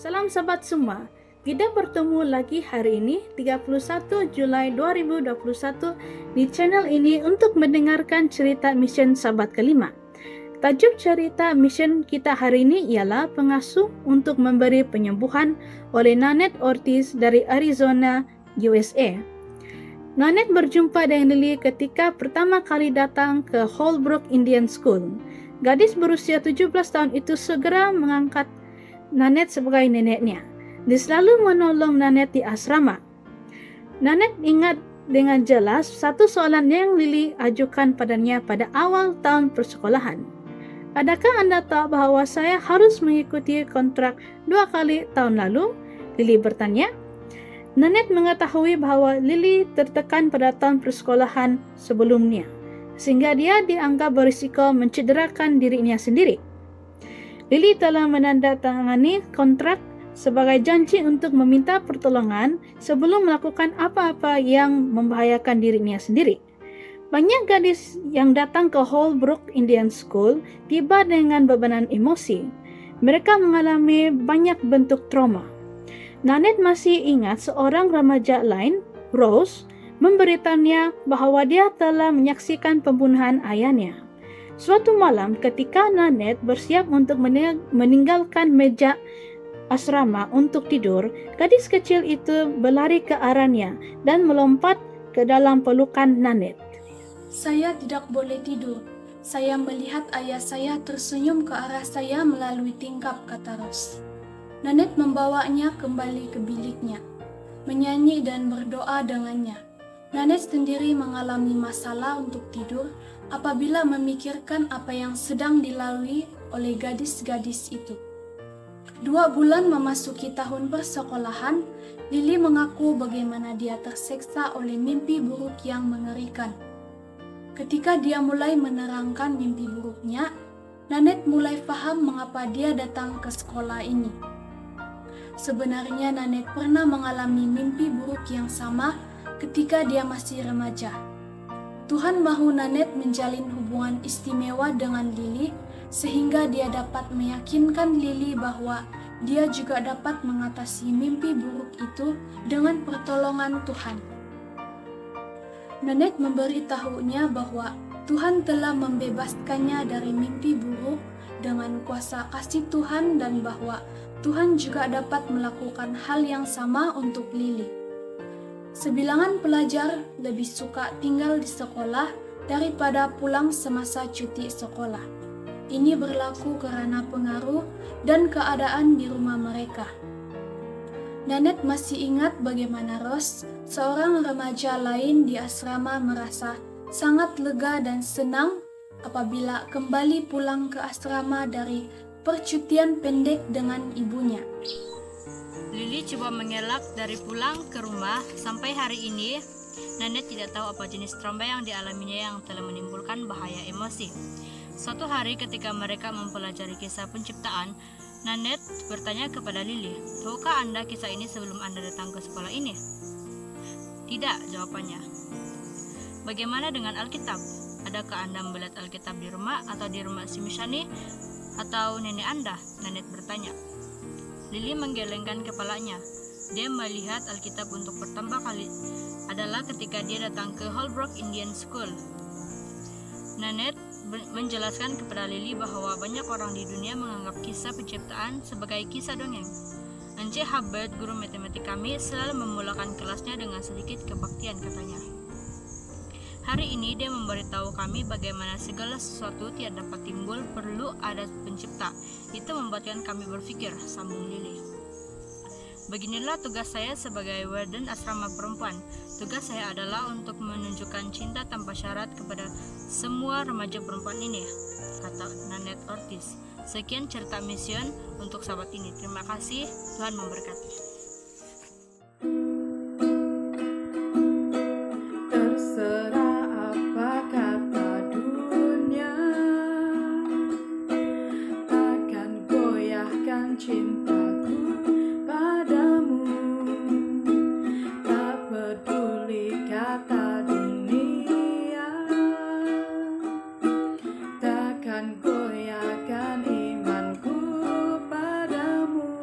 Salam sahabat semua. Kita bertemu lagi hari ini 31 Julai 2021 di channel ini untuk mendengarkan cerita misi sahabat kelima. Tajuk cerita misi kita hari ini ialah Pengasuh untuk Memberi Penyembuhan oleh Nanette Ortiz dari Arizona, USA. Nanette berjumpa dengan Lily ketika pertama kali datang ke Holbrook Indian School. Gadis berusia 17 tahun itu segera mengangkat Nanette sebagai neneknya. Dia selalu menolong Nanette di asrama. Nanette ingat dengan jelas satu soalan yang Lily ajukan padanya pada awal tahun persekolahan. Adakah Anda tahu bahwa saya harus mengikuti kontrak 2 kali tahun lalu? Lily bertanya. Nanette mengetahui bahwa Lily tertekan pada tahun persekolahan sebelumnya, sehingga dia dianggap berisiko mencederakan dirinya sendiri. Lily telah menandatangani kontrak sebagai janji untuk meminta pertolongan sebelum melakukan apa-apa yang membahayakan dirinya sendiri. Banyak gadis yang datang ke Holbrook Indian School tiba dengan bebanan emosi. Mereka mengalami banyak bentuk trauma. Nanette masih ingat seorang remaja lain, Rose, memberitahunya bahwa dia telah menyaksikan pembunuhan ayahnya. Suatu malam ketika Nanette bersiap untuk meninggalkan meja asrama untuk tidur, gadis kecil itu berlari ke arahnya dan melompat ke dalam pelukan Nanette. Saya tidak boleh tidur. Saya melihat ayah saya tersenyum ke arah saya melalui tingkap, kata Rose. Nanette membawanya kembali ke biliknya, menyanyi dan berdoa dengannya. Nanette sendiri mengalami masalah untuk tidur apabila memikirkan apa yang sedang dilalui oleh gadis-gadis itu. 2 bulan memasuki tahun persekolahan, Lily mengaku bagaimana dia terseksa oleh mimpi buruk yang mengerikan. Ketika dia mulai menerangkan mimpi buruknya, Nanette mulai paham mengapa dia datang ke sekolah ini. Sebenarnya Nanette pernah mengalami mimpi buruk yang sama ketika dia masih remaja. Tuhan mahu Nanette menjalin hubungan istimewa dengan Lily sehingga dia dapat meyakinkan Lily bahwa dia juga dapat mengatasi mimpi buruk itu dengan pertolongan Tuhan. Nanette memberitahunya bahwa Tuhan telah membebaskannya dari mimpi buruk dengan kuasa kasih Tuhan dan bahwa Tuhan juga dapat melakukan hal yang sama untuk Lily. Sebilangan pelajar lebih suka tinggal di sekolah daripada pulang semasa cuti sekolah. Ini berlaku karena pengaruh dan keadaan di rumah mereka. Nanette masih ingat bagaimana Rose, seorang remaja lain di asrama, merasa sangat lega dan senang apabila kembali pulang ke asrama dari percutian pendek dengan ibunya. Lily coba mengelak dari pulang ke rumah. Sampai hari ini, Nanette tidak tahu apa jenis trauma yang dialaminya yang telah menimbulkan bahaya emosi. Suatu hari ketika mereka mempelajari kisah penciptaan, Nanette bertanya kepada Lily, "Tahukah Anda kisah ini sebelum Anda datang ke sekolah ini?" "Tidak," jawabannya. "Bagaimana dengan Alkitab? Adakah Anda membaca Alkitab di rumah atau di rumah si Mishani atau nenek Anda?" Nanette bertanya. Lily menggelengkan kepalanya. Dia melihat Alkitab untuk pertama kali adalah ketika dia datang ke Holbrook Indian School. Nanette menjelaskan kepada Lily bahwa banyak orang di dunia menganggap kisah penciptaan sebagai kisah dongeng. Ance Hubbard, guru matematik kami, selalu memulakan kelasnya dengan sedikit kebaktian, katanya. Hari ini dia memberitahu kami bagaimana segala sesuatu tidak dapat timbul perlu ada pencipta. Itu membuatkan kami berpikir, sambung Lily. Beginilah tugas saya sebagai warden asrama perempuan. Tugas saya adalah untuk menunjukkan cinta tanpa syarat kepada semua remaja perempuan ini, kata Nanette Ortiz. Sekian cerita mission untuk sahabat ini. Terima kasih, Tuhan memberkati. Cintaku padamu, tak peduli kata dunia, takkan goyahkan imanku padamu.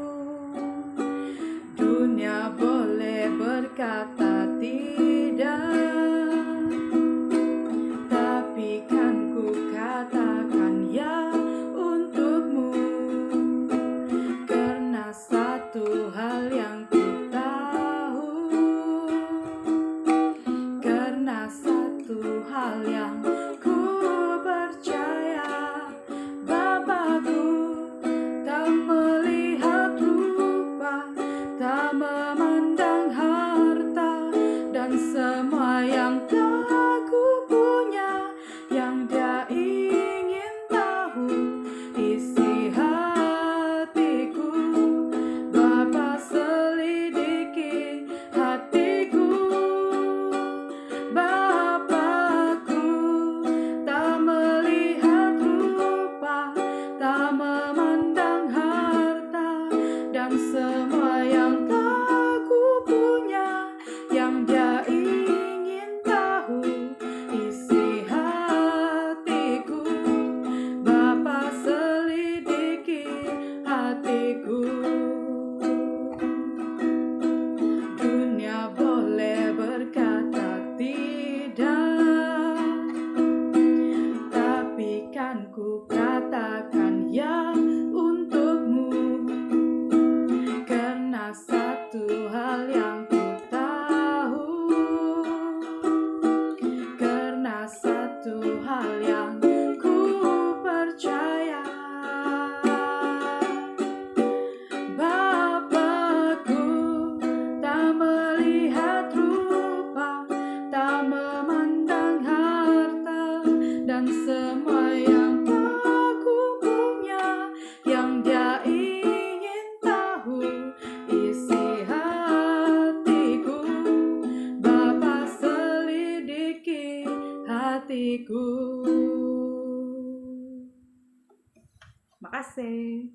hatiku. Makasih.